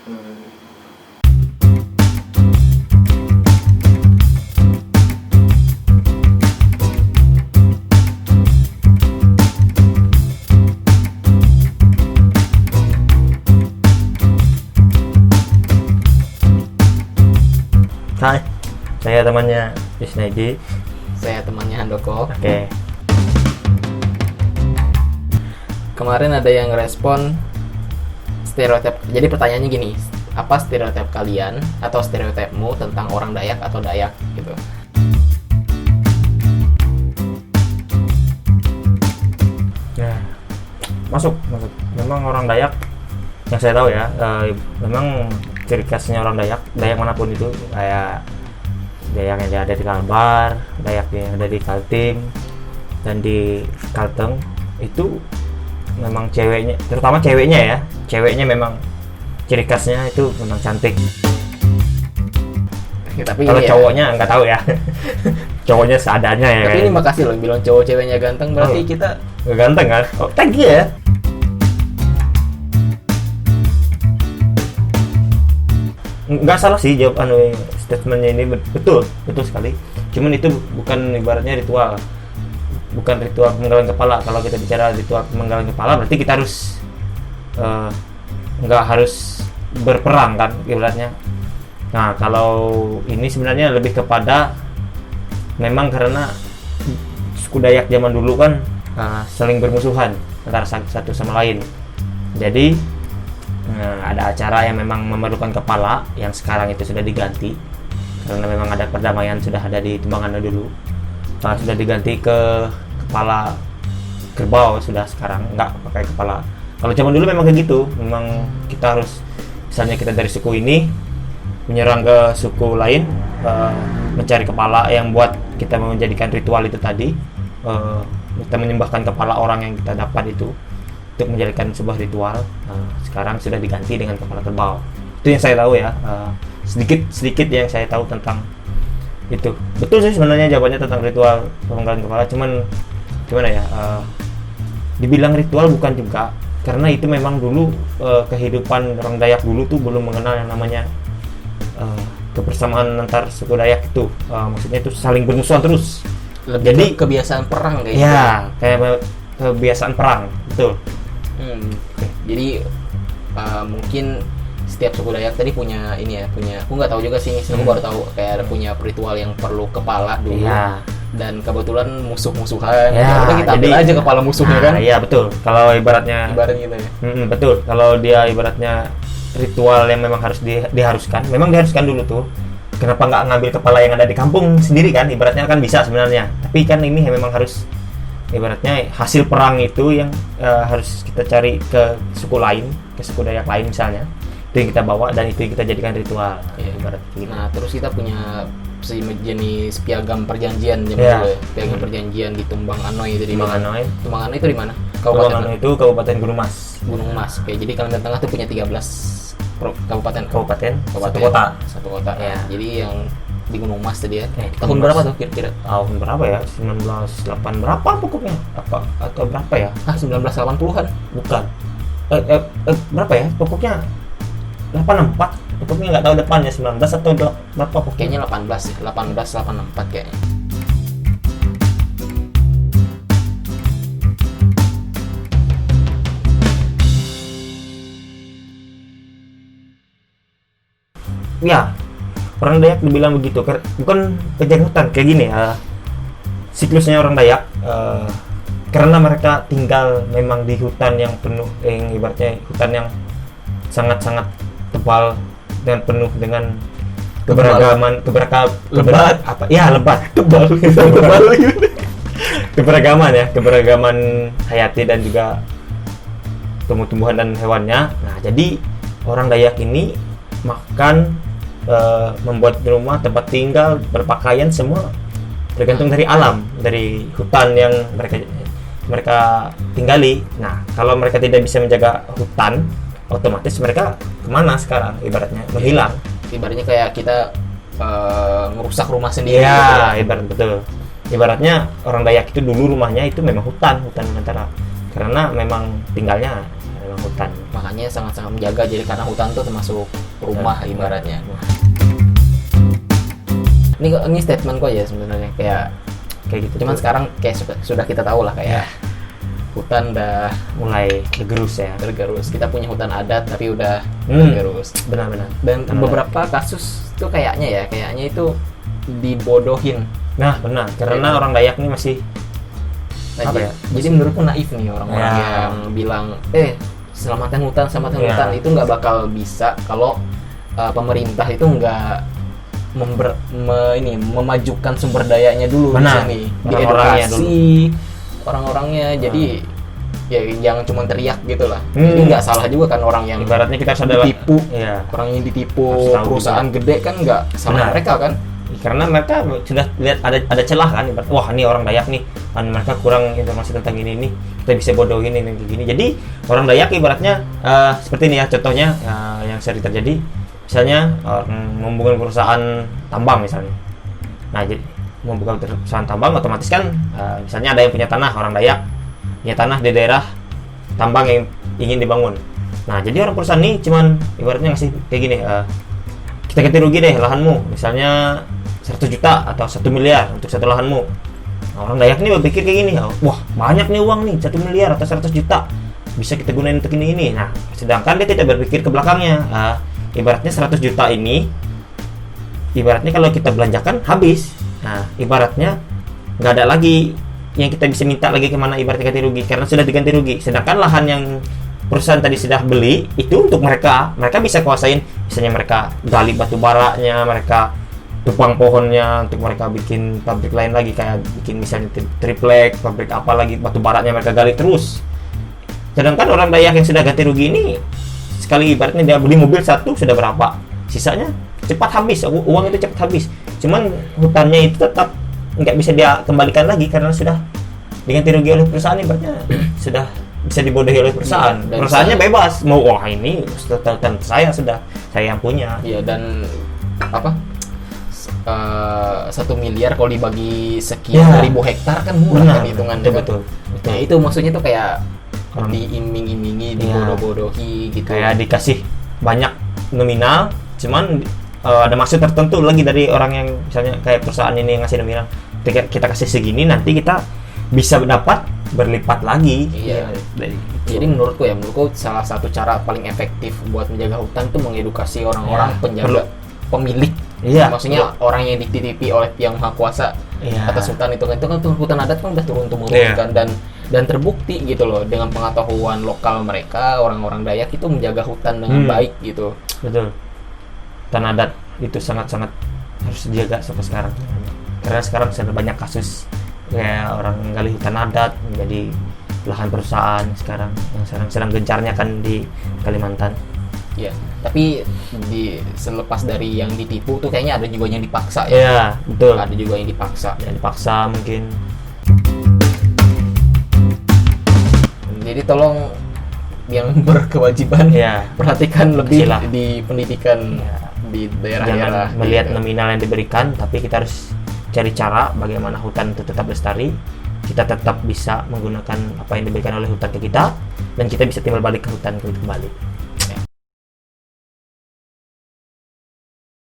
Hai, saya temannya Isnaidi. Saya temannya Handoko. Oke. Kemarin ada yang respon stereotip. Jadi pertanyaannya gini, apa stereotip kalian atau stereotipmu tentang orang Dayak atau Dayak gitu? Nah, masuk. Memang orang Dayak yang saya tahu ya, memang ciri khasnya orang Dayak manapun itu, kayak Dayak yang ada di Kalbar, Dayak yang ada di Kaltim dan di Kalteng, itu memang ceweknya, terutama ceweknya memang ciri khasnya itu memang cantik. Tapi kalau cowoknya nggak tahu ya. Cowoknya seadanya ya. Tapi ini makasih loh bilang cowok ceweknya ganteng, berarti kita ganteng kan? Oh, thank you ya. Nggak salah sih jawab statementnya ini, betul sekali. Cuman itu bukan ibaratnya ritual, bukan ritual pemenggalan kepala. Kalau kita bicara ritual pemenggalan kepala, berarti kita harus nggak harus berperang kan ibaratnya. Nah, kalau ini sebenarnya lebih kepada memang karena suku Dayak zaman dulu kan saling bermusuhan antara satu sama lain. Jadi ada acara yang memang memerlukan kepala, yang sekarang itu sudah diganti karena memang ada perdamaian, sudah ada di Tumbangannya dulu, sudah diganti ke kepala kerbau, sudah sekarang nggak pakai kepala. Kalau zaman dulu memang kayak gitu, memang kita harus, misalnya kita dari suku ini menyerang ke suku lain, mencari kepala yang buat kita menjadikan ritual itu tadi, kita menyembahkan kepala orang yang kita dapat itu untuk menjadikan sebuah ritual. Sekarang sudah diganti dengan kepala kerbau. Itu yang saya tahu ya, sedikit yang saya tahu tentang itu. Betul sih sebenarnya jawabannya tentang ritual pemenggalan kepala, cuman gimana ya, dibilang ritual bukan juga, karena itu memang dulu kehidupan orang Dayak dulu tuh belum mengenal yang namanya kebersamaan antar suku Dayak itu. Maksudnya itu saling bermusuhan terus. Jadi kebiasaan perang kayak gitu. Ya, kayak kebiasaan perang, betul. Jadi mungkin setiap suku Dayak tadi punya ini ya, aku nggak tahu juga sih, aku baru tahu kayak ada punya ritual yang perlu kepala dulu. Dan kebetulan musuh-musuhan, ya udah kita ambil aja kepala musuhnya kan. Iya betul. Kalau ibarat gitu ya. Betul. Kalau dia ibaratnya ritual yang memang harus diharuskan dulu tuh. Kenapa nggak ngambil kepala yang ada di kampung sendiri kan? Ibaratnya kan bisa sebenarnya. Tapi kan ini memang harus ibaratnya hasil perang itu yang harus kita cari ke suku lain, ke suku Dayak lain misalnya. Itu yang kita bawa dan itu yang kita jadikan ritual. Ya, ibarat gitu. Nah, terus kita punya jenis piagam perjanjian dulu ya. Piagam perjanjian di Tumbang Anoy itu di mana? Tumbang Anoy itu di mana? Tumbang Anoy itu Kabupaten Gunung Mas. Oke, jadi Kalimantan Tengah itu punya 13 kabupaten. Satu kota. Ya. Jadi yang di Gunung Mas tadi ya. Tahun berapa tuh kira-kira? Tahun berapa ya? 1908 berapa pokoknya? Atau berapa ya? 1980-an. Bukan. Berapa ya? Pokoknya 84. Pokoknya nggak tahu depannya 19 atau berapa pokoknya. Kayaknya 1884 kayaknya. Ya, orang Dayak dibilang begitu, bukan kejar hutan kayak gini ya. Siklusnya orang Dayak, karena mereka tinggal memang di hutan yang penuh, yang ibaratnya hutan yang sangat-sangat tebal dan penuh dengan keberagaman, keberagaman hayati dan juga tumbuh-tumbuhan dan hewannya. Nah, jadi orang Dayak ini makan, membuat rumah, tempat tinggal, berpakaian, semua tergantung dari alam, dari hutan yang mereka tinggali. Nah, kalau mereka tidak bisa menjaga hutan, otomatis mereka kemana sekarang? Ibaratnya menghilang. Ibaratnya kayak kita ngerusak rumah sendiri. Ya, betul. Ibaratnya orang Dayak itu dulu rumahnya itu memang hutan antara, karena memang tinggalnya memang hutan. Makanya perasaannya sangat-sangat menjaga. Jadi karena hutan tuh termasuk rumah ibaratnya. Ini statement kok ya sebenarnya kayak gitu. Cuman sekarang kayak sudah kita tahu lah kayak hutan udah mulai bergerus ya. Bergerus. Kita punya hutan adat tapi udah bergerus. Benar-benar. Dan beberapa kasus tuh kayaknya itu dibodohin. Nah, benar. Karena orang Dayak ini masih jadi menurutku naif nih orang-orang yang bilang selamatkan hutan hutan. Itu nggak bakal bisa kalau pemerintah itu nggak memajukan sumber dayanya dulu. Benar. Nih diedukasi orang-orangnya. Jadi ya jangan cuma teriak gitu lah. Jadi nggak salah juga kan orang yang ibaratnya kita ditipu, orang yang ditipu perusahaan gede kan nggak salah mereka kan. Karena mereka sudah lihat ada celah kan, wah ini orang Dayak nih, mereka kurang informasi tentang ini kita bisa bodohin ini kayak gini. Jadi orang Dayak ibaratnya seperti ini ya contohnya yang sering terjadi, misalnya membuka perusahaan tambang misalnya. Nah jadi membuka perusahaan tambang otomatis kan misalnya ada yang punya tanah, orang Dayak punya tanah di daerah tambang yang ingin dibangun. Nah jadi orang perusahaan ini cuman ibaratnya ngasih kayak gini, kita ganti rugi deh lahanmu, misalnya 100 juta atau 1 miliar untuk satu lahanmu. Nah, orang Dayak ini berpikir kayak gini, wah banyak nih uang nih, 1 miliar atau 100 juta bisa kita gunain untuk ini. Nah, sedangkan dia tidak berpikir ke belakangnya. Ibaratnya 100 juta ini, ibaratnya kalau kita belanjakan habis. Nah, ibaratnya nggak ada lagi yang kita bisa minta lagi kemana ibaratnya ganti rugi, karena sudah diganti rugi. Sedangkan lahan yang perusahaan tadi sudah beli itu untuk mereka bisa kuasain, misalnya mereka gali batu baranya, mereka tupang pohonnya untuk mereka bikin pabrik lain lagi, kayak bikin misalnya triplek, pabrik apa lagi, batu baranya mereka gali terus. Sedangkan orang Dayak yang sudah ganti rugi ini, sekali ibaratnya dia beli mobil satu sudah berapa, sisanya cepat habis, uang itu cepat habis. Cuman hutannya itu tetap nggak bisa dia kembalikan lagi karena sudah diganti rugi oleh perusahaan, ibaratnya sudah bisa dibodohi oleh perusahaan. Perusahaannya bebas mau, wah ini hutan saya yang punya. Iya, dan apa? 1 miliar kalau dibagi sekian ribu hektar kan murah kan hitungannya. Betul. Nah itu maksudnya tuh kayak diiming-imingi, dibodoh-bodohi gitu. Kayak dikasih banyak nominal, cuman ada maksud tertentu lagi dari orang yang misalnya kayak perusahaan ini yang ngasih nominal. Kita kasih segini, nanti kita bisa dapat berlipat lagi. Iya. Jadi menurutku salah satu cara paling efektif buat menjaga hutan itu mengedukasi orang-orang penjaga pemilik. Iya. Maksudnya orang yang dititipi oleh yang maha kuasa atas hutan itu kan hutan adat kan udah turun-temurun kan, dan terbukti gitu loh dengan pengetahuan lokal mereka, orang-orang Dayak itu menjaga hutan dengan baik gitu. Betul. Hutan adat itu sangat-sangat harus dijaga sampai sekarang. Karena sekarang sudah banyak kasus kayak orang gali hutan adat menjadi lahan perusahaan sekarang yang sedang gencarnya kan di Kalimantan. Ya, tapi selepas dari yang ditipu tuh kayaknya ada juga yang dipaksa ya. Iya, betul. Ada juga yang dipaksa. Yang dipaksa mungkin. Jadi tolong yang berkewajiban perhatikan lebih di pendidikan di daerah-daerah. Jangan melihat nominal yang diberikan, tapi kita harus cari cara bagaimana hutan itu tetap lestari. Kita tetap bisa menggunakan apa yang diberikan oleh hutan ke kita, dan kita bisa timbal balik ke hutan itu kembali.